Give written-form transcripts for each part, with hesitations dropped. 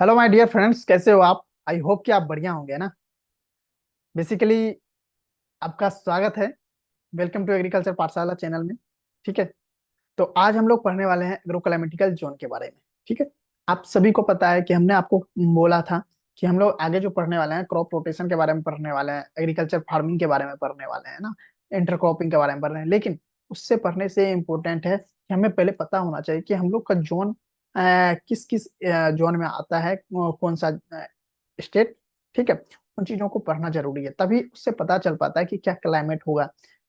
Hello my dear friends, कैसे हो आप? आई होप कि आप बढ़िया होंगे ना। बेसिकली आपका स्वागत है। वेलकम टू एग्रीकल्चर पाठशाला चैनल में। ठीक है। तो आज हम लोग पढ़ने वाले हैं एग्रोक्लाइमेटिकल जोन के बारे में। ठीक है। आप सभी को पता है कि हमने आपको बोला था कि हम लोग आगे जो पढ़ने वाले हैं क्रॉप रोटेशन के बारे में पढ़ने वाले हैं, एग्रीकल्चर फार्मिंग के बारे में पढ़ने वाले हैं ना, इंटरक्रॉपिंग के बारे में पढ़ रहे हैं। लेकिन उससे पढ़ने से इम्पोर्टेंट है कि हमें पहले पता होना चाहिए कि हम लोग का जोन किस किस जोन में आता है, कौन सा स्टेट। ठीक है। उन चीजों को पढ़ना जरूरी है, तभी उससे पता चल पाता है कि क्या क्लाइमेट होगा,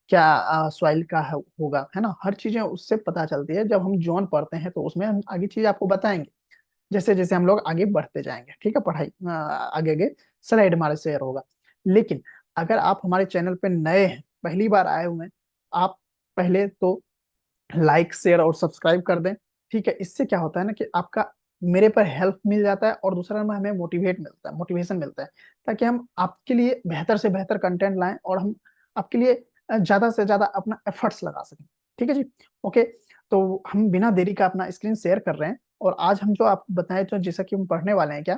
क्या सॉइल का होगा, है ना। हर चीजें उससे पता चलती है जब हम जोन पढ़ते हैं, तो उसमें हम आगे चीज आपको बताएंगे जैसे जैसे हम लोग आगे बढ़ते जाएंगे। ठीक है। पढ़ाई आगे आगे स्लाइड हमारे शेयर होगा। लेकिन अगर आप हमारे चैनल पे नए हैं, पहली बार आए हुए हैं, आप पहले तो लाइक शेयर और सब्सक्राइब कर दें। ठीक है। इससे क्या होता है ना कि आपका मेरे पर हेल्प मिल जाता है, और दूसरा नंबर हमें मोटिवेट मिलता है, मोटिवेशन मिलता है, ताकि हम आपके लिए बेहतर से बेहतर कंटेंट लाएं और हम आपके लिए ज्यादा से ज्यादा अपना एफर्ट्स लगा सकें। ठीक है जी। ओके। तो हम बिना देरी का अपना स्क्रीन शेयर कर रहे हैं, और आज हम जो आपको बताएं तो जैसा कि हम पढ़ने वाले हैं क्या,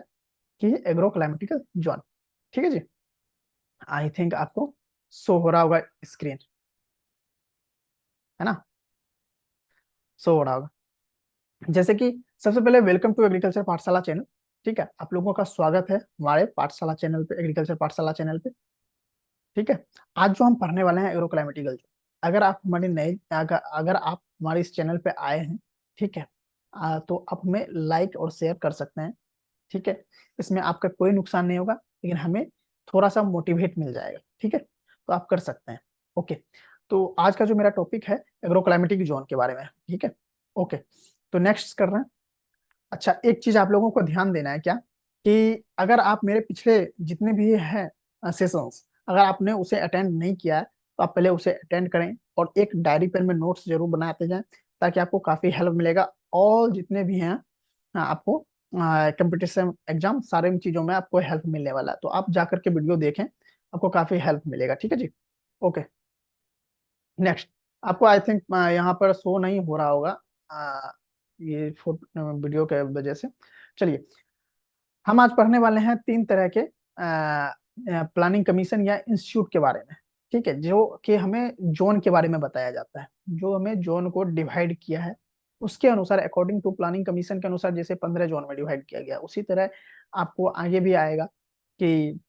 कि एग्रो क्लाइमेटिकल जोन। ठीक है जी। आई थिंक आपको शो हो रहा होगा स्क्रीन, है ना। शो हो रहा होगा। जैसे कि सबसे पहले वेलकम टू एग्रीकल्चर पाठशाला चैनल। ठीक है। आप लोगों का स्वागत है हमारे पाठशाला चैनल पे, एग्रीकल्चर पाठशाला चैनल पे। ठीक है। आज जो हम पढ़ने वाले हैं एग्रो क्लाइमेटिकल जो, अगर आप हमारे नए अगर आप हमारे इस चैनल पे आए हैं, ठीक है, तो आप हमें लाइक और शेयर कर सकते हैं। ठीक है। इसमें आपका कोई नुकसान नहीं होगा, लेकिन हमें थोड़ा सा मोटिवेट मिल जाएगा। ठीक है। तो आप कर सकते हैं। ओके। तो आज का जो मेरा टॉपिक है एग्रो क्लाइमेटिक जोन के बारे में। ठीक है। ओके। तो नेक्स्ट कर रहे हैं। अच्छा, एक चीज आप लोगों को ध्यान देना है क्या, कि अगर आप मेरे पिछले जितने भी हैं सेशंस, अगर आपने उसे अटेंड नहीं किया है, तो आप पहले उसे अटेंड करें और एक डायरी पेन में नोट्स जरूर बनाते जाएं, ताकि आपको काफी हेल्प मिलेगा। और जितने भी हैं आपको कंपटीशन एग्जाम, सारे इन चीजों में आपको हेल्प मिलने वाला है। तो आप जाकर के वीडियो देखें, आपको काफी हेल्प मिलेगा। ठीक है जी। ओके। नेक्स्ट। आपको आई थिंक यहाँ पर शो नहीं हो रहा होगा ये फोटो वीडियो के वजह से। चलिए, हम आज पढ़ने वाले हैं तीन तरह के प्लानिंग कमीशन या इंस्टीट्यूट के बारे में। ठीक है। जो कि हमें जोन के बारे में बताया जाता है, जो हमें जोन को डिवाइड किया है उसके अनुसार, अकॉर्डिंग टू प्लानिंग कमीशन के अनुसार, जैसे 15 जोन में डिवाइड किया गया, उसी तरह आपको आगे भी आएगा कि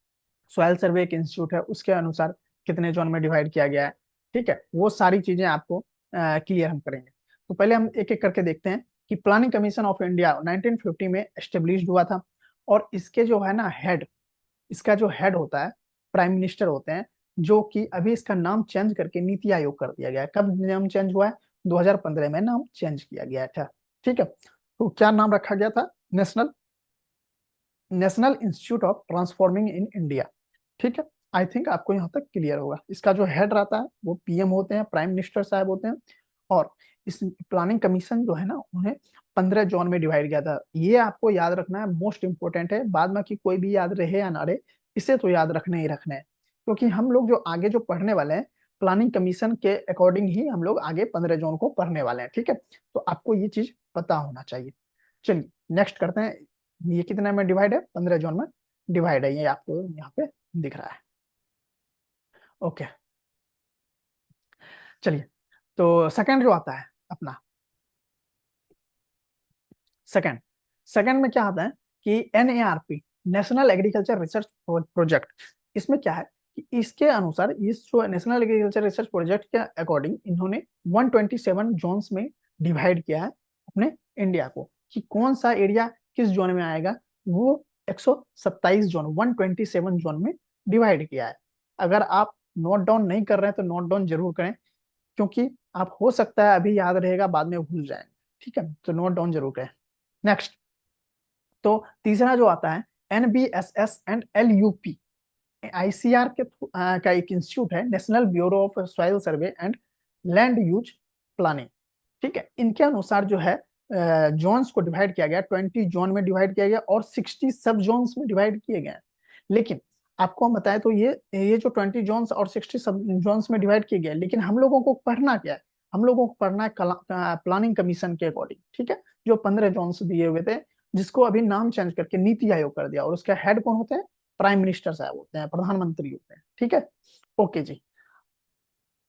सॉइल सर्वे एक इंस्टीट्यूट है, उसके अनुसार कितने जोन में डिवाइड किया गया है। ठीक है। वो सारी चीजें आपको क्लियर हम करेंगे। तो पहले हम एक एक करके देखते हैं कि प्लानिंग कमीशन ऑफ इंडिया 1950 में एस्टेब्लिश हुआ था। और इसके जो है ना हेड, इसका जो हेड होता है प्राइम मिनिस्टर होते हैं, जो कि अभी इसका नाम चेंज करके नीति आयोग कर दिया गया है। कब नाम चेंज हुआ है? 2015 में नाम चेंज किया गया था। ठीक है। तो क्या नाम रखा गया था? National national institute of transforming in India. ठीक है। आई थिंक आपको यहाँ तक क्लियर होगा। इसका जो हेड रहता है वो पीएम होते हैं, प्राइम मिनिस्टर साहब होते हैं। और इस प्लानिंग कमीशन जो है ना, उन्हें 15 जोन में डिवाइड किया था। ये आपको याद रखना है, मोस्ट इंपोर्टेंट है। बाद में कि कोई भी याद रहे या ना रहे, इसे तो याद रखने ही रखने हैं, क्योंकि हम लोग जो आगे जो पढ़ने वाले हैं, प्लानिंग कमीशन के अकॉर्डिंग ही हम लोग आगे 15 जोन को पढ़ने वाले हैं। ठीक है। तो आपको ये चीज पता होना चाहिए। चलिए नेक्स्ट करते हैं। ये कितने में डिवाइड है? 15 जोन में डिवाइड है, ये आपको यहाँ पे दिख रहा है। ओके। चलिए, तो सेकंड जो आता है अपना, सेकंड सेकंड में क्या आता है कि एनएआरपी, नेशनल एग्रीकल्चर रिसर्च प्रोजेक्ट। इसमें क्या है कि इसके अनुसार, इस जो नेशनल एग्रीकल्चर रिसर्च प्रोजेक्ट के अकॉर्डिंग, इन्होंने 127 जोन्स में डिवाइड किया है अपने इंडिया को, कि कौन सा एरिया किस जोन में आएगा। वो 127 जोन, 127 जोन में डिवाइड किया है। अगर आप नोट डाउन नहीं कर रहे हैं तो नोट डाउन जरूर करें, क्योंकि आप हो सकता है अभी याद रहेगा, बाद में भूल जाएंगे। ठीक है। तो नोट डाउन जरूर करें। नेक्स्ट। तो तीसरा जो आता है एनबीएसएस एंड एलयूपी, आईसीआर का एक इंस्टीट्यूट है, national bureau of soil survey and land use planning. ठीक है। इनके अनुसार जो है जोन्स को डिवाइड किया गया, 20 जोन में डिवाइड किया गया और 60 सब जोन्स में डिवाइड किए गए हैं। लेकिन आपको हम बताएं तो ये जो 20 जोन्स और 60 सब जोन्स में डिवाइड किए गए, लेकिन हम लोगों को पढ़ना क्या है? हम लोगों को पढ़ना है प्लानिंग कमीशन के अकॉर्डिंग। ठीक है। जो 15 जोन्स दिए हुए थे, जिसको अभी नाम चेंज करके नीति आयोग कर दिया, और उसके हेड कौन होते हैं? प्राइम मिनिस्टर साहब होते हैं, प्रधानमंत्री होते हैं। ठीक है, ओके जी।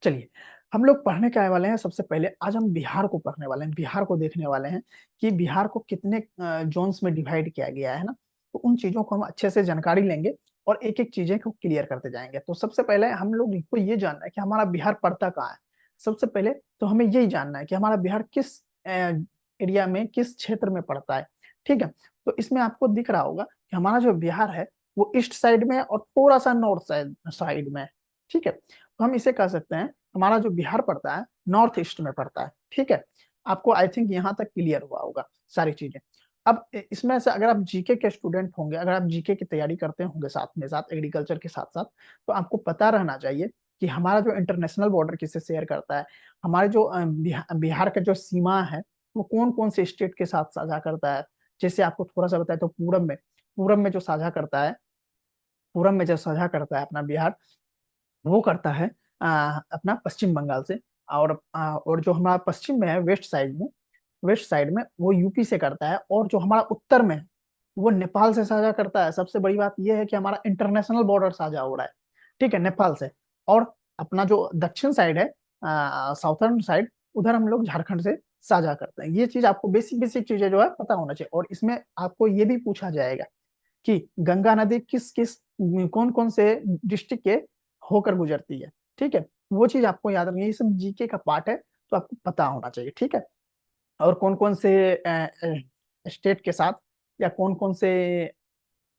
चलिए, हम लोग पढ़ने के आने वाले हैं। सबसे पहले आज हम बिहार को पढ़ने वाले हैं, बिहार को देखने वाले हैं कि बिहार को कितने जोन्स में डिवाइड किया गया है ना। तो उन चीजों को हम अच्छे से जानकारी लेंगे और एक एक चीजें को क्लियर करते जाएंगे। तो सबसे पहले हम लोग को ये जानना है कि हमारा बिहार पड़ता कहाँ है। सबसे पहले तो हमें यही जानना है कि हमारा बिहार किस एरिया में, किस क्षेत्र में पड़ता है। ठीक है, तो इसमें आपको दिख रहा होगा कि हमारा जो बिहार है वो ईस्ट साइड में और थोड़ा सा नॉर्थ साइड साइड में है। ठीक है, तो हम इसे कह सकते हैं हमारा जो बिहार पड़ता है नॉर्थ ईस्ट में पड़ता है। ठीक है, आपको आई थिंक यहाँ तक क्लियर हुआ होगा सारी चीजें। अब इसमें से अगर आप जीके के स्टूडेंट होंगे, अगर आप जीके की तैयारी करते होंगे साथ में साथ एग्रीकल्चर के साथ साथ, तो आपको पता रहना चाहिए कि हमारा जो इंटरनेशनल बॉर्डर किससे शेयर करता है, हमारे जो बिहार का जो सीमा है वो कौन कौन से स्टेट के साथ साझा करता है। जैसे आपको थोड़ा सा बताए तो पूरब में जो साझा करता है, पूरब में जो साझा करता है अपना बिहार, वो करता है अपना पश्चिम बंगाल से। और जो हमारा पश्चिम में है, वेस्ट साइड में वो यूपी से करता है। और जो हमारा उत्तर में है वो नेपाल से साझा करता है। सबसे बड़ी बात यह है कि हमारा इंटरनेशनल बॉर्डर साझा हो रहा है, ठीक है, नेपाल से। और अपना जो दक्षिण साइड है, साउथर्न साइड, उधर हम लोग झारखंड से साझा करते हैं। ये चीज आपको बेसिक बेसिक चीजें जो है पता होना चाहिए। और इसमें आपको ये भी पूछा जाएगा कि गंगा नदी किस किस कौन कौन से डिस्ट्रिक्ट के होकर गुजरती है। ठीक है, वो चीज आपको याद रखनी है। ये सब जीके का पार्ट है, तो आपको पता होना चाहिए। ठीक है, और कौन कौन से स्टेट के साथ, या कौन कौन से,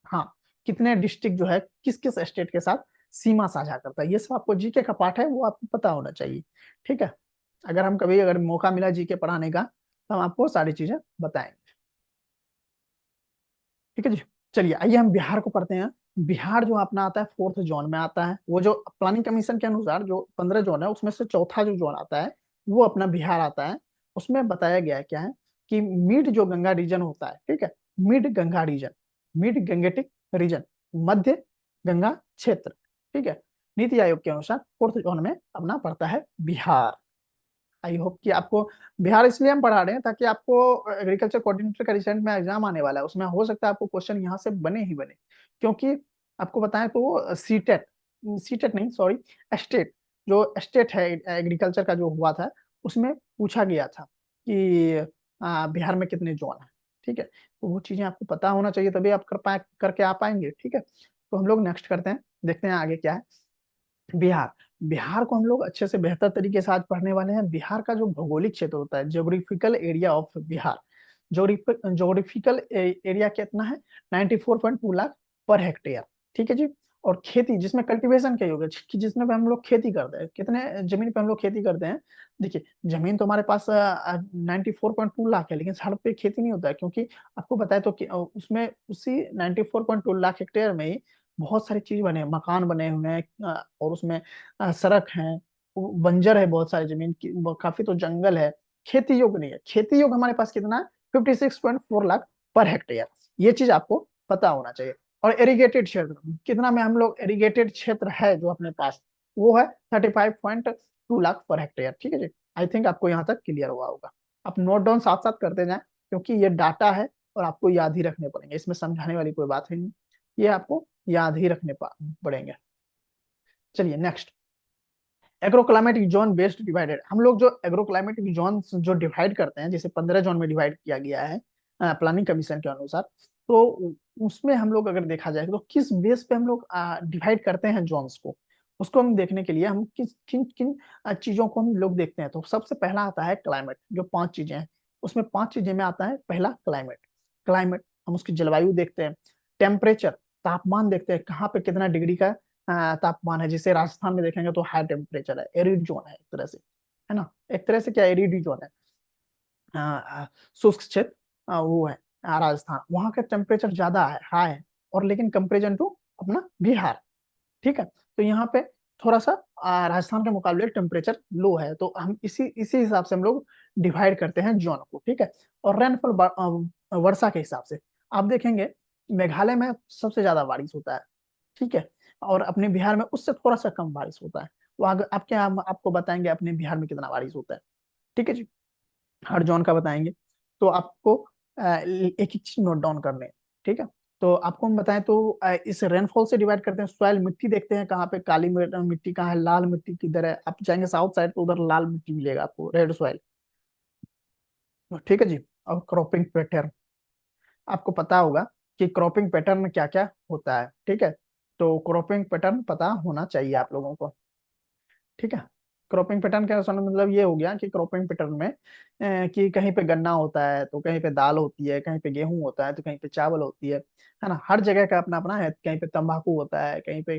हाँ, कितने डिस्ट्रिक्ट जो है किस किस स्टेट के साथ सीमा साझा करता है, ये सब आपको जीके का पार्ट है, वो आपको पता होना चाहिए। ठीक है, अगर हम कभी अगर मौका मिला जीके पढ़ाने का तो हम आपको सारी चीजें बताएंगे। ठीक है जी, चलिए आइए हम बिहार को पढ़ते हैं। बिहार जो अपना आता है फोर्थ जोन में आता है। वो जो प्लानिंग कमीशन के अनुसार जो 15 जोन है उसमें से चौथा जो जोन आता है वो अपना बिहार आता है। उसमें बताया गया है क्या है कि मिड जो गंगा रीजन होता है, ठीक है, mid Ganga region, mid Gangetic region, मध्य गंगा क्षेत्र। ठीक है, नीति आयोग के अनुसार फोर्थ जोन में अपना पड़ता है बिहार। आई होप कि आपको बिहार इसलिए हम पढ़ा रहे हैं ताकि आपको एग्रीकल्चर कोऑर्डिनेटर का रिसेंट में एग्जाम आने वाला है, उसमें हो सकता है आपको क्वेश्चन यहाँ से बने ही बने। क्योंकि आपको बताएं तो सीटेट, सीटेट नहीं सॉरी, स्टेट, जो स्टेट है एग्रीकल्चर का जो हुआ था उसमें पूछा गया था कि बिहार में कितने जोन है। ठीक है, तो वो चीजें आपको पता होना चाहिए, तभी आप करके आ पाएंगे। ठीक है, तो हम लोग नेक्स्ट करते हैं, देखते हैं आगे क्या है। बिहार, बिहार को हम लोग अच्छे से बेहतर तरीके से आज पढ़ने वाले हैं। बिहार का जो भौगोलिक क्षेत्र होता है, geographical area of Bihar, geographical area कितना है? 94.2 लाख पर हेक्टेयर। ठीक है जी। और खेती जिसमें कल्टीवेशन क्या होगा, कि जिसमें पे हम लोग खेती करते हैं, कितने जमीन पे हम लोग खेती करते हैं? देखिए, जमीन तो हमारे पास 94.2 लाख है, लेकिन सड़क पे खेती नहीं होता है, क्योंकि आपको बताए तो कि, उसमें उसी 94.2 लाख हेक्टेयर में ही बहुत सारी चीज बने हैं, मकान बने हुए हैं, और उसमें सड़क है, बंजर है बहुत सारी जमीन की, काफी तो जंगल है। खेती योग्य नहीं है। खेती योग्य हमारे पास कितना है? 56.4 लाख पर हेक्टेयर। ये चीज आपको पता होना चाहिए। और एरीगेटेड क्षेत्र कितना में हम लोग, एरीगेटेड क्षेत्र है जो अपने पास, वो है 35.2 लाख पर हेक्टेयर। ठीक है जी, आई थिंक आपको यहाँ तक क्लियर हुआ होगा। आप नोट डाउन साथ साथ करते जाएं, क्योंकि ये डाटा है और आपको याद ही रखने पड़ेंगे, इसमें समझाने वाली कोई बात है नहीं, ये आपको याद ही रखने पड़ेंगे। चलिए next, agroclimatic zone based divided. हम लोग जो एग्रोक्लाइमेटिक जोन जो डिवाइड करते हैं, जैसे 15 जोन में डिवाइड किया गया है प्लानिंग कमीशन के अनुसार, तो उसमें हम लोग अगर देखा जाए तो किस बेस पे हम लोग डिवाइड करते हैं जोन्स को, उसको हम देखने के लिए हम किस किन किन चीजों को हम लोग देखते हैं। तो सबसे पहला आता है क्लाइमेट, जो 5 चीजें हैं, उसमें 5 चीजें में आता है पहला क्लाइमेट। क्लाइमेट हम उसकी जलवायु देखते हैं। टेम्परेचर, तापमान देखते हैं, कहाँ पे कितना डिग्री का तापमान है। जैसे राजस्थान में देखेंगे तो हाई टेम्परेचर है, एरिड जोन है एक तरह से, है ना, एक तरह से क्या एरिड जोन है, शुष्क क्षेत्र, वो है राजस्थान, वहाँ का टेम्परेचर ज्यादा है, हाई है, और लेकिन कंपेरिजन टू अपना बिहार। ठीक है, तो यहाँ पे थोड़ा सा राजस्थान के मुकाबले टेम्परेचर लो है, तो हम इसी इसी हिसाब से हम लोग डिवाइड करते हैं जोन को। ठीक है, और रेनफॉल वर्षा के हिसाब से आप देखेंगे मेघालय में सबसे ज्यादा बारिश होता है। ठीक है, और अपने बिहार में उससे थोड़ा सा कम बारिश होता है। वो आगे आपके हम आपको बताएंगे अपने बिहार में कितना बारिश होता है। ठीक है जी, हर जोन का बताएंगे। तो आपको एक एक चीज नोट डाउन करने, ठीक है। तो आपको हम बताएं तो इस रेनफॉल से डिवाइड करते हैं। सॉइल मिट्टी देखते हैं कहाँ पे काली मिट्टी कहाँ है, लाल मिट्टी किधर है। आप जाएंगे साउथ साइड तो उधर लाल मिट्टी मिलेगा आपको, रेड सॉइल, ठीक है जी। और क्रॉपिंग पैटर्न, आपको पता होगा कि क्रॉपिंग पैटर्न में क्या क्या होता है, ठीक है। तो क्रॉपिंग पैटर्न पता होना चाहिए आप लोगों को, ठीक है। क्रॉपिंग पैटर्न का मतलब ये हो गया कि क्रॉपिंग पैटर्न में कि कहीं पे गन्ना होता है तो कहीं पे दाल होती है, कहीं पे गेहूं होता है तो कहीं पे चावल होती है ना। हर जगह का अपना अपना है। कहीं पे तंबाकू होता है, कहीं पे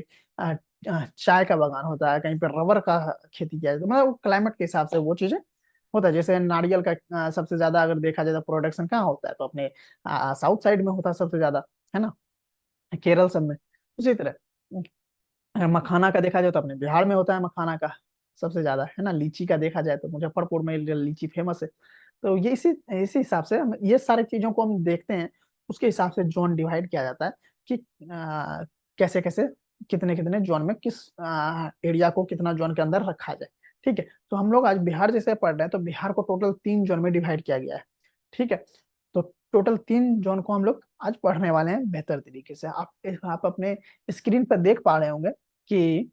चाय का बागान होता है, कहीं पे रबर का खेती किया जाता है। मतलब क्लाइमेट के हिसाब से वो चीजें होता है। जैसे नारियल का सबसे ज्यादा अगर देखा जाए तो प्रोडक्शन कहाँ होता है, तो अपने साउथ साइड में होता है सबसे ज्यादा, है ना, केरल सब में। उसी तरह अगर मखाना का देखा जाए तो अपने बिहार में होता है मखाना का सबसे ज्यादा, है ना। लीची का देखा जाए तो मुजफ्फरपुर में लीची फेमस है। तो ये इसी इसी हिसाब से हम ये सारी चीजों को हम देखते हैं। उसके हिसाब से जोन डिवाइड किया जाता है कि कैसे कैसे कितने कितने जोन में किस एरिया को कितना जोन के अंदर रखा जाए, ठीक है। तो हम लोग आज बिहार जैसे पढ़ रहे हैं तो बिहार को टोटल 3 जोन में डिवाइड किया गया है, ठीक है। तो टोटल 3 जोन को हम लोग आज पढ़ने वाले हैं बेहतर तरीके से। आप अपने स्क्रीन पर देख पा रहे होंगे कि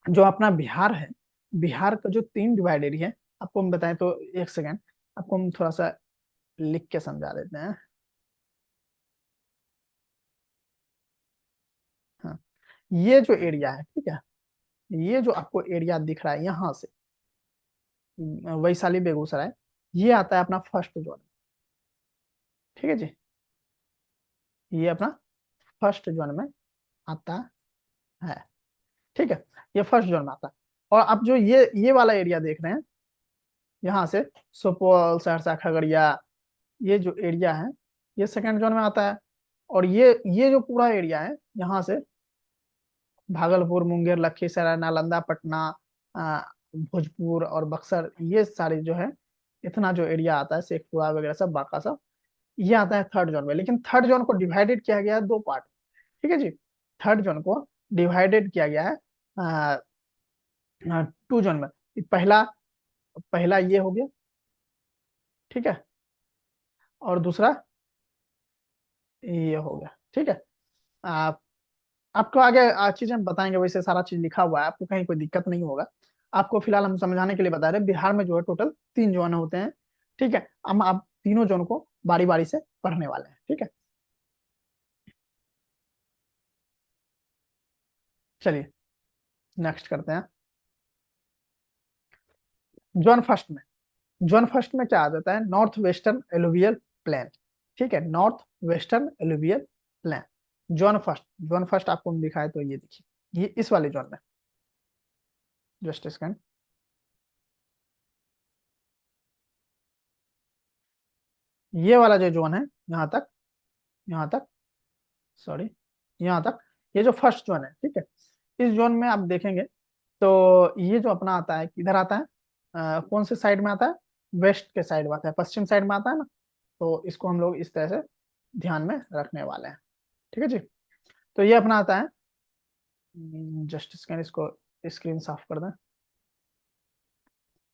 जो अपना बिहार है, बिहार का जो 3 डिवाइड एरिया है, आपको हम बताएं तो एक सेकेंड, आपको हम थोड़ा सा लिख के समझा देते हैं। हाँ, ये जो एरिया है, ठीक है, ये जो आपको एरिया दिख रहा है यहाँ से वैशाली बेगूसराय, ये आता है अपना फर्स्ट जोन, ठीक है जी। ये अपना फर्स्ट जोन में आता है, ठीक है। ये फर्स्ट जोन में आता है। और आप जो ये वाला एरिया देख रहे हैं यहाँ से, सुपौल सहरसा खगड़िया, ये जो एरिया है ये सेकंड जोन में आता है। और ये जो पूरा एरिया है यहाँ से भागलपुर मुंगेर लखीसराय नालंदा पटना आ, भोजपुर और बक्सर, ये सारे जो है इतना जो एरिया आता है शेखपुरा वगैरह सब बाका सब, ये आता है थर्ड जोन में। लेकिन थर्ड जोन को डिवाइडेड किया गया है 2 पार्ट, ठीक है जी। थर्ड जोन को डिवाइडेड किया गया है 2 जोन में। पहला पहला ये हो गया, ठीक है, और दूसरा ये हो गया, ठीक है। आ, आपको आगे चीजें बताएंगे, वैसे सारा चीज लिखा हुआ है, आपको कहीं कोई दिक्कत नहीं होगा। आपको फिलहाल हम समझाने के लिए बता रहे हैं। बिहार में जो है टोटल 3 जोन होते हैं, ठीक है। हम आप तीनों जोन को बारी बारी से पढ़ने वाले हैं, ठीक है। चलिए नेक्स्ट करते हैं। जोन फर्स्ट में, जोन फर्स्ट में क्या आ जाता है, नॉर्थ वेस्टर्न एलुवियल प्लेन, ठीक है, north western alluvial plain. Zone first आपको हम दिखाए तो ये देखिए, ये इस वाले जोन में, जस्ट सेकंड, ये वाला जो जोन है यहाँ तक, यहाँ तक, सॉरी, यहाँ तक, ये जो फर्स्ट जोन है, ठीक है। इस जोन में आप देखेंगे तो ये जो अपना आता है किधर आता है, कौन से साइड में आता है, वेस्ट के साइड में आता है, पश्चिम साइड में आता है ना। तो इसको हम लोग इस तरह से ध्यान में रखने वाले हैं, ठीक है जी। तो ये अपना आता है, जस्ट स्कैन, इसको स्क्रीन साफ कर दें।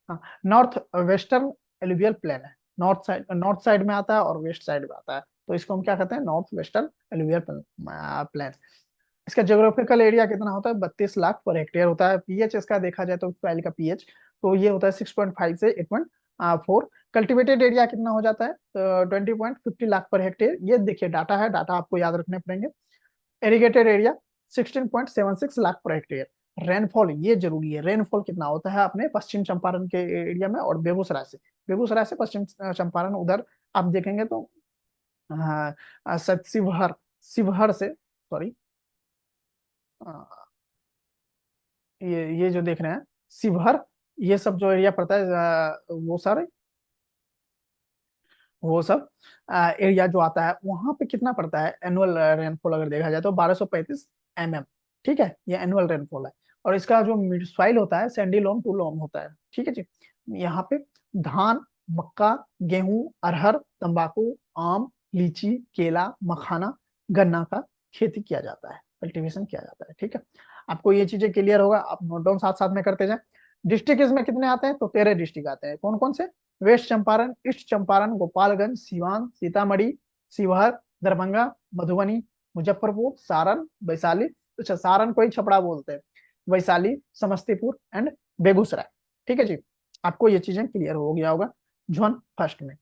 हाँ, नॉर्थ वेस्टर्न एलुवियल प्लेन है, नॉर्थ साइड में आता है और वेस्ट साइड में आता है। तो इसको हम क्या कहते हैं, नॉर्थ वेस्टर्न एलुवियल प्लेन। इसका ज्योग्राफिकल एरिया कितना होता है, 32 लाख पर हेक्टेयर होता है। पीएच इसका देखा जाए तो सॉइल का पीएच तो ये होता है 6.5 से 8.4। कल्टिवेटेड एरिया कितना हो जाता है, 20.50 लाख पर हेक्टेयर। ये देखिए डाटा है, डाटा आपको याद रखने पड़ेंगे। एरीगेटेड area 16.76 lakh per hectare. Rainfall ये जरूरी है, रेनफॉल कितना होता है अपने पश्चिम चंपारण के एरिया में और बेगूसराय से पश्चिम चंपारण उधर आप देखेंगे तो शिवहर, शिवहर से, सॉरी, ये जो देख रहे हैं शिवहर, ये सब जो एरिया पड़ता है वो सब एरिया जो आता है वहां पे कितना पड़ता है एनुअल रेनफॉल, अगर देखा जाए तो 1235 mm, ठीक है, ये एनुअल रेनफॉल है। और इसका जो मिड सॉइल होता है सैंडी लोम टू लोम होता है, ठीक है जी। यहाँ पे धान, मक्का, गेहूं, अरहर, तंबाकू, आम, लीची, केला, मखाना, गन्ना का खेती किया जाता है, कल्टीवेशन किया जाता है, ठीक है। आपको ये चीजें क्लियर होगा, आप नोट डाउन साथ साथ में करते जाएं। डिस्ट्रिक्ट इसमें कितने आते हैं? तो 13 डिस्ट्रिक्ट आते हैं। कौन कौन से? West Champaran, east Champaran, Gopalganj, Siwan, Sitamarhi, Sheohar, Darbhanga, Madhubani, Muzaffarpur, Saran, Vaishali. अच्छा, सारण को ही छपरा बोलते हैं। वैशाली, समस्तीपुर एंड बेगूसराय। ठीक है जी, आपको ये चीजें क्लियर हो गया होगा जोन फर्स्ट में।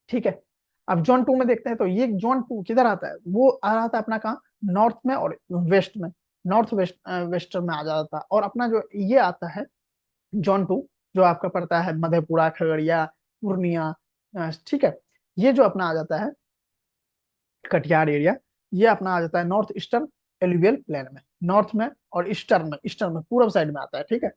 ठीक है, अब जोन टू में देखते हैं। तो ये जोन टू किधर आता है? वो आ रहा था अपना कहाँ? नॉर्थ में और वेस्ट में। नॉर्थ वेस्ट वेस्टर्न में आ जाता था। और अपना जो ये आता है जोन टू, जो आपका पड़ता है मधेपुरा, खगड़िया, पूर्णिया, ठीक है, ये जो अपना आ जाता है कटिहार एरिया, ये अपना आ जाता है नॉर्थ ईस्टर्न एलुवियल प्लेन में। नॉर्थ में और ईस्टर्न में पूर्व साइड में आता है। ठीक है,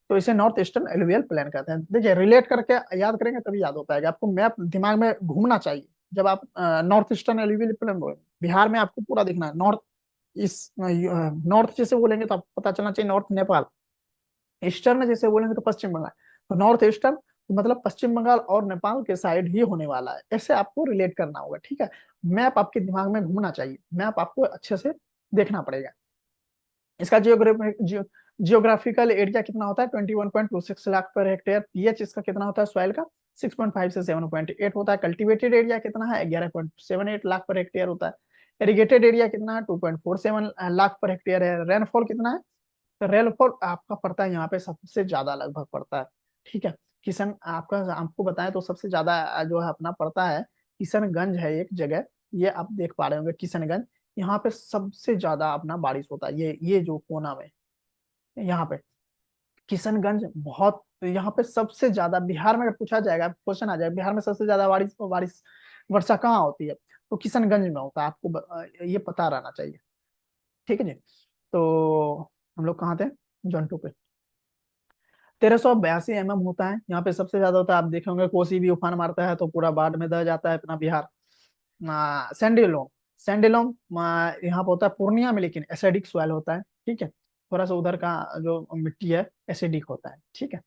तो इसे नॉर्थ ईस्टर्न एलुवियल प्लेन कहते हैं। देखिए, रिलेट करके याद करेंगे तभी याद हो पाएगा। आपको मैप दिमाग में घूमना चाहिए जब आप नॉर्थ ईस्टर्न एलुवियल प्लेन बोलेंगे। बिहार में आपको पूरा दिखना है। नॉर्थ, इस नॉर्थ जैसे बोलेंगे तो आपको पता चलना चाहिए नॉर्थ नेपाल। ईस्टर्न जैसे बोलेंगे तो पश्चिम बंगाल। तो नॉर्थ ईस्टर्न तो मतलब पश्चिम बंगाल और नेपाल के साइड ही होने वाला है। ऐसे आपको रिलेट करना होगा। ठीक है, मैप आपके दिमाग में घूमना चाहिए। मैप आपको अच्छे से देखना पड़ेगा। इसका जियोग्राफिकल एरिया कितना होता है? 21.26 लाख पर हेक्टेयर। पीएच इसका कितना होता है सॉइल का? 6.5 से 7.8 होता है। कल्टीवेटेड एरिया कितना है? 11.78 लाख पर हेक्टेयर होता है। इरिगेटेड एरिया कितना है? 2.47 लाख पर हेक्टेयर है। रेनफॉल कितना है? तो रेनफॉल आपका पड़ता है यहाँ पे सबसे ज्यादा लगभग पड़ता है। ठीक है, किशन आपका आपको बताएं तो सबसे ज्यादा जो है अपना पड़ता है किशनगंज है एक जगह। ये आप देख पा रहे होंगे किशनगंज। यहाँ पे सबसे ज्यादा अपना बारिश होता है। ये जो कोना में यहाँ पे किशनगंज बहुत, यहाँ पे सबसे ज्यादा बिहार में अगर पूछा जाएगा, क्वेश्चन आ जाएगा बिहार में सबसे ज्यादा बारिश बारिश वर्षा कहाँ होती है, तो किशनगंज में होता है। आपको ये पता रहना चाहिए। ठीक है जी, तो हम लोग कहाँ थे? जॉन्टो पे। 1382 होता है यहाँ पे, सबसे ज्यादा होता है। आप देखे होंगे कोसी भी उफान मारता है तो पूरा बाढ़ में दह जाता है अपना बिहार। सैंडिलोम, सैंडिलोम यहाँ पे होता है पूर्णिया में, लेकिन एसिडिक सॉइल होता है। ठीक है, थोड़ा सा उधर का जो मिट्टी है एसिडिक होता है। ठीक है,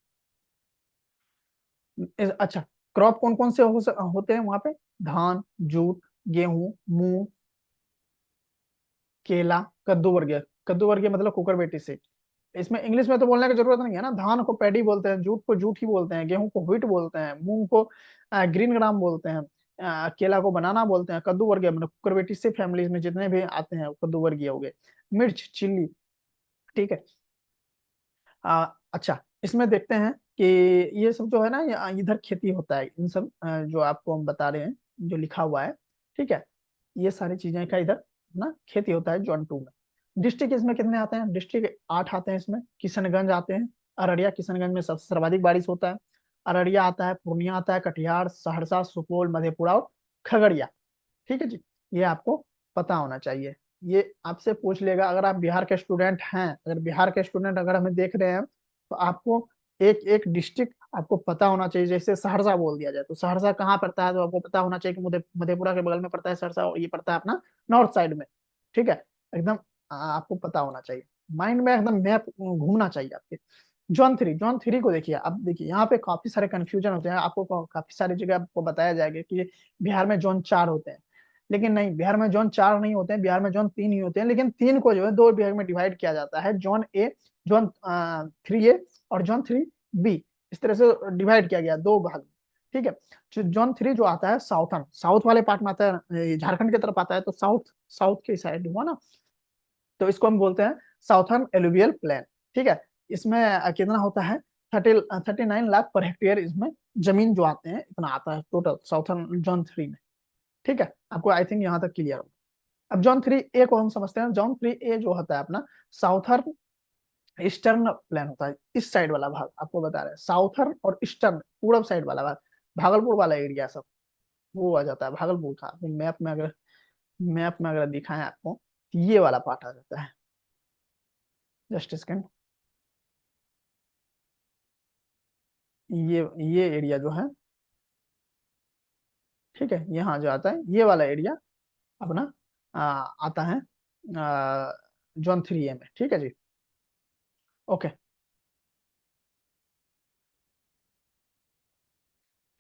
अच्छा, क्रॉप कौन कौन से होते हैं वहां पे? धान, जूट, गेहूं, मूंग, केला, कद्दू वर्गीय। कद्दू वर्गीय मतलब कुकर बेटी से। इसमें इंग्लिश में तो बोलने की जरूरत नहीं है ना। धान को पैडी बोलते हैं, जूट को जूट ही बोलते हैं, गेहूं को व्हीट बोलते हैं, मूंग को ग्रीन ग्राम बोलते हैं, केला को बनाना बोलते हैं। कद्दू वर्गीय मतलब कुकुरबिटेसी से फैमिलीज में जितने भी आते हैं वो कद्दू वर्गीय हो गए। मिर्च, चिल्ली। ठीक है, अच्छा, इसमें देखते हैं कि ये सब जो है ना, ये इधर खेती होता है। इन सब जो आपको हम बता रहे हैं, जो लिखा हुआ है। ठीक है, ये सारी चीजें का इधर ना खेती होता है जोन टू में। डिस्ट्रिक्ट इसमें कितने आते हैं? डिस्ट्रिक्ट 8 आते हैं इसमें। किशनगंज आते हैं, अररिया किशनगंज में सबसे सर्वाधिक बारिश होता है। अररिया आता है, पूर्णिया आता है, कटिहार, सहरसा, सुपौल, मधेपुरा और खगड़िया। ठीक है जी, ये आपको पता होना चाहिए। ये आपसे पूछ लेगा अगर आप बिहार के स्टूडेंट हैं। अगर बिहार के स्टूडेंट अगर हमें देख रहे हैं तो आपको एक एक डिस्ट्रिक्ट आपको पता होना चाहिए। जैसे सहरसा बोल दिया जाए तो सहरसा कहाँ पड़ता है, तो आपको पता होना चाहिए कि मधेपुरा के बगल में पड़ता है सहरसा, और ये पड़ता है अपना नॉर्थ साइड में। ठीक है, एकदम आपको पता होना चाहिए। माइंड में एकदम मैप घूमना चाहिए आपके। जॉन थ्री, जॉन थ्री को देखिए। अब देखिए यहाँ पे काफी सारे कंफ्यूजन होते हैं। आपको काफी सारी जगह आपको बताया जाएगा कि बिहार में जोन 4 होते हैं, लेकिन नहीं, बिहार में जोन 4 नहीं होते हैं। बिहार में जोन 3 ही होते हैं। लेकिन 3 को जो है दो भाग में डिवाइड किया जाता है। जोन ए, जोन 3A और जोन 3B। इस तरह से डिवाइड किया गया दो भाग में। ठीक है, जो जोन 3 जो आता है साउथर्न, साउथ वाले पार्ट में आता है, झारखंड की तरफ आता है, तो साउथ साउथ के साइड हुआ ना, तो इसको हम बोलते हैं साउथर्न एलुवियल प्लेन। ठीक है, इसमें कितना होता है? 39 लाख पर हेक्टेयर इसमें जमीन जो आते हैं, इतना आता है टोटल साउथर्न जोन 3 में। ठीक है, आपको आई थिंक यहाँ तक क्लियर हो। अब जॉन 3A को हम समझते हैं। जॉन 3A जो होता है अपना साउथर्न ईस्टर्न प्लेन होता है। इस साइड वाला भाग आपको बता रहे हैं, साउथर्न और ईस्टर्न पूरब साइड वाला भाग, भागलपुर वाला एरिया सब वो आ जाता है। भागलपुर का मैप में अगर दिखाएं आपको तो ये वाला पार्ट आ जाता है। जस्ट सेकंड, ये एरिया जो है, ठीक है, यहाँ जो आता है ये वाला एरिया अपना आता है जोन 3A में। ठीक है जी, ओके,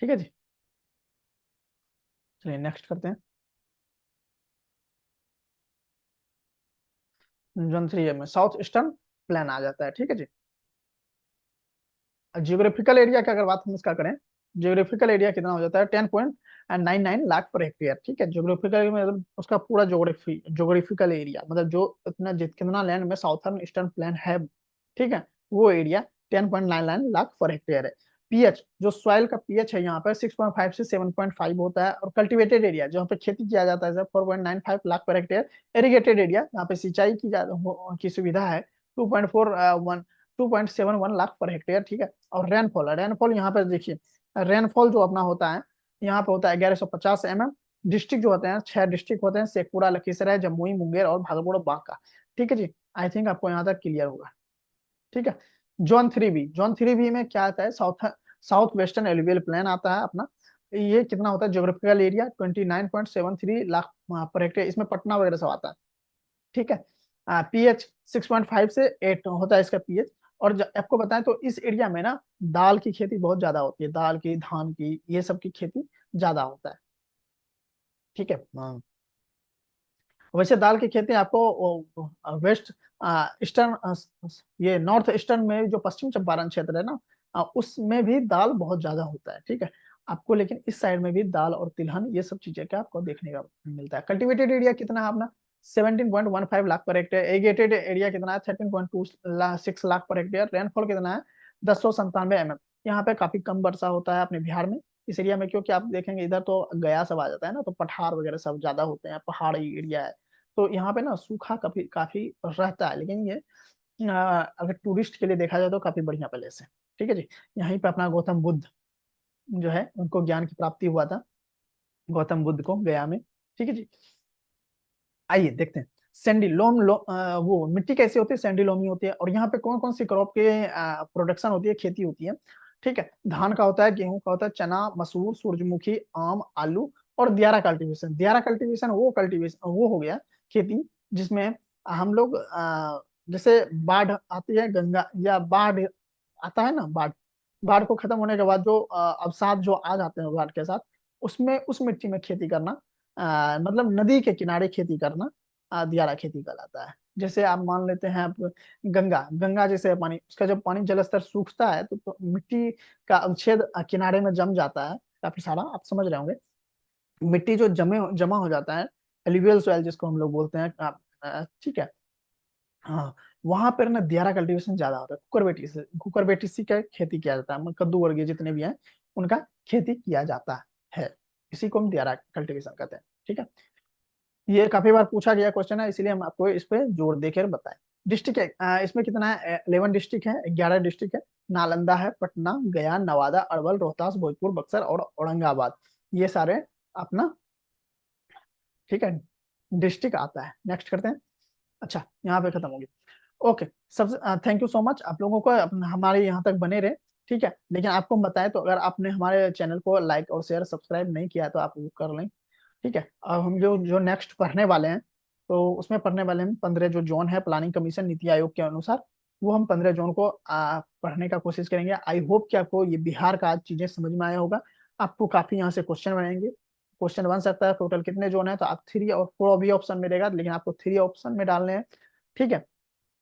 ठीक है जी, चलिए नेक्स्ट करते हैं। जोन 3A में साउथ ईस्टर्न प्लान आ जाता है। ठीक है जी, जियोग्राफिकल एरिया की अगर बात हम इसका करें, जियोग्राफिकल एरिया कितना हो जाता है 10.99 लाख पर हेक्टेयर। ठीक है, जियोग्राफिकल मतलब उसका पूरा जोग्राफिकल एरिया, मतलब जो इतना कितना लैंड में साउथर्न ईस्टर्न प्लेन है, ठीक है, वो एरिया 10.99 लाख पर हेक्टेयर है। पीएच, जो सॉइल का पीएच है यहाँ पर 6.5 से 7.5 होता है। और कल्टिवेटेड एरिया जहाँ पे खेती किया जाता है 4.95 lakh per hectare. Irrigated area यहाँ पे सिंचाई की सुविधा है 2.71 लाख पर हेक्टेयर। ठीक है, और रेनफॉल, रेनफॉल यहाँ पे देखिए, रेनफॉल जो अपना होता है यहाँ पे होता है 1150 mm। डिस्ट्रिक्ट जो होते हैं 6 डिस्ट्रिक्ट होते हैं, शेखपुरा, लखीसराय, जमुई, मुंगेर और भागलपुर, बांका। ठीक है जी, आई थिंक आपको यहाँ तक क्लियर होगा। ठीक है, जोन 3 बी में क्या आता है, साउथ वेस्टर्न एलुवियल प्लेन आता है अपना। ये कितना होता है geographical area 29.73 lakh per hectare, इसमें पटना वगैरह सब आता है। ठीक है, पीएच 6.5 से 8 होता है इसका पीएच। और आपको बताएं तो इस एरिया में ना दाल की खेती बहुत ज्यादा होती है, दाल की, धान की, ये सब की खेती ज्यादा होता है। ठीक है, हाँ। वैसे दाल की खेती आपको वेस्ट ईस्टर्न, ये नॉर्थ ईस्टर्न में जो पश्चिम चंपारण क्षेत्र है ना, उसमें भी दाल बहुत ज्यादा होता है। ठीक है, आपको लेकिन इस साइड में भी दाल और तिलहन ये सब चीजें का आपको देखने का मिलता है। कल्टिवेटेड एरिया कितना है अपना 17.15 लाख पर हेक्टेयर। एरिगेटेड एरिया कितना है 13.26 लाख पर हेक्टेयर। रेनफॉल कितना है 1097 mm। यहाँ पे काफी कम वर्षा होता है अपने बिहार में, इस एरिया में, क्योंकि आप देखेंगे इधर तो गया सब आ जाता है ना, तो पठार वगैरह सब ज्यादा होते हैं, पहाड़ी एरिया है। तो यहाँ पे ना सूखा काफी काफी रहता है, लेकिन ये अगर टूरिस्ट के लिए देखा जाए तो काफी बढ़िया प्लेस है। ठीक है जी, यहीं पे अपना गौतम बुद्ध जो है उनको ज्ञान की प्राप्ति हुआ था, गौतम बुद्ध को, गया में। ठीक है जी, आइए देखते हैं। वो मिट्टी कैसी होती है, सैंडी लोमी होती है। और यहाँ पे कौन कौन सी क्रॉप के प्रोडक्शन होती है, खेती होती है। ठीक है, धान का होता है, गेहूं का होता है, चना, मसूर, सूरजमुखी, आम, आलू और दियारा कल्टीवेशन। दियारा कल्टीवेशन वो हो गया खेती जिसमें हम लोग जैसे बाढ़ आती है, गंगा या बाढ़ आता है ना, बाढ़, बाढ़ को खत्म होने के बाद जो अवसाद जो आ जाते हैं बाढ़ के साथ, उसमें उस मिट्टी में खेती करना, मतलब नदी के किनारे खेती करना, दियारा खेती कहलाता है। जैसे आप मान लेते हैं आप, गंगा, गंगा जैसे पानी, उसका जब पानी जल स्तर सूखता है तो मिट्टी का अवच्छेद किनारे में जम जाता है काफी सारा, आप समझ रहे होंगे। मिट्टी जो जमा हो जाता है, एलुवियल सॉइल जिसको हम लोग बोलते हैं, ठीक है, हाँ, वहां पर ना दियारा कल्टीवेशन ज्यादा होता है। कुकर बेटी का खेती किया जाता है, मतलब कद्दू वर्गीय जितने भी हैं उनका खेती किया जाता है। इसी को हम दियारा कल्टीवेशन कहते हैं। ठीक है, ये काफी बार पूछा गया क्वेश्चन है, इसलिए हम आपको इस पे जोर देकर बताएं। डिस्ट्रिक्ट है, इसमें कितना है 11 डिस्ट्रिक्ट है, 11 डिस्ट्रिक्ट है। नालंदा है, पटना, गया, नवादा, अरवल, रोहतास, भोजपुर, बक्सर और औरंगाबाद, ये सारे अपना, ठीक है, डिस्ट्रिक्ट आता है। नेक्स्ट करते हैं। अच्छा, यहाँ पे खत्म होगी। ओके, सब थैंक यू सो मच आप लोगों को हमारे यहाँ तक बने रहे। ठीक है, लेकिन आपको हम बताएं तो अगर आपने हमारे चैनल को लाइक और शेयर सब्सक्राइब नहीं किया तो आप वो कर लें। ठीक है, अब हम जो जो नेक्स्ट पढ़ने वाले हैं, तो उसमें पढ़ने वाले हैं 15 जो जोन है प्लानिंग कमीशन नीति आयोग के अनुसार, वो हम 15 जोन को पढ़ने का कोशिश करेंगे। आई होप कि आपको ये बिहार का आज चीजें समझ में आया होगा। आपको काफी यहाँ से क्वेश्चन बनेंगे, क्वेश्चन बन सकता है। टोटल कितने जोन है, तो आप 3 और 4 भी ऑप्शन में रहेगा, लेकिन आपको 3 ऑप्शन में डालने हैं। ठीक है,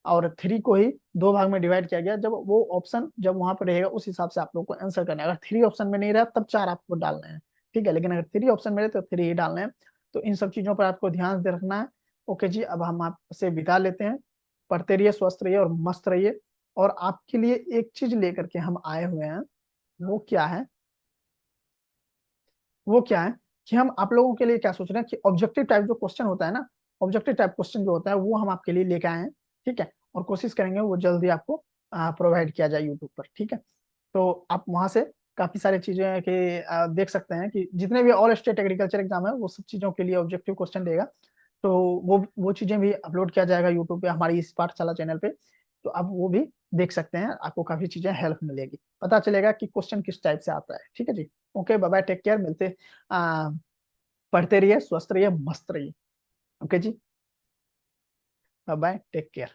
और 3 को ही 2 भाग में डिवाइड किया गया, जब वो ऑप्शन जब वहां पर रहेगा उस हिसाब से आप लोग को आंसर करना है। अगर 3 ऑप्शन में नहीं रहा तब 4 आपको डालने हैं। ठीक है, लेकिन अगर 3 ऑप्शन में रहे तो 3 ही डालने हैं। तो इन सब चीजों पर आपको ध्यान दे रखना है। ओके जी, अब हम आपसे विदा लेते हैं। पढ़ते रहिए, स्वस्थ रहिए और मस्त रहिए। और आपके लिए एक चीज लेकर के हम आए हुए हैं, वो क्या है, वो क्या है कि हम आप लोगों के लिए क्या सोच रहे हैं कि ऑब्जेक्टिव टाइप जो क्वेश्चन होता है ना, ऑब्जेक्टिव टाइप क्वेश्चन जो होता है वो हम आपके लिए लेके आए हैं। ठीक है, और कोशिश करेंगे वो जल्दी आपको प्रोवाइड किया जाए यूट्यूब पर। ठीक है, तो आप वहां से काफी सारी चीजें हैं कि देख सकते हैं कि जितने भी ऑल स्टेट एग्रीकल्चर एग्जाम है वो सब चीजों के लिए ऑब्जेक्टिव क्वेश्चन देगा। तो वो चीजें भी अपलोड किया जाएगा यूट्यूब पे, हमारी इस पाठशाला चैनल पे। तो आप वो भी देख सकते हैं, आपको काफी चीजें हेल्प मिलेगी, पता चलेगा कि क्वेश्चन किस टाइप से आता है। ठीक है जी, okay, bye bye, take care, मिलते, आ, पढ़ते रहिए, स्वस्थ रहिए, मस्त रहिए। ओके जी, बाय बाय, टेक केयर।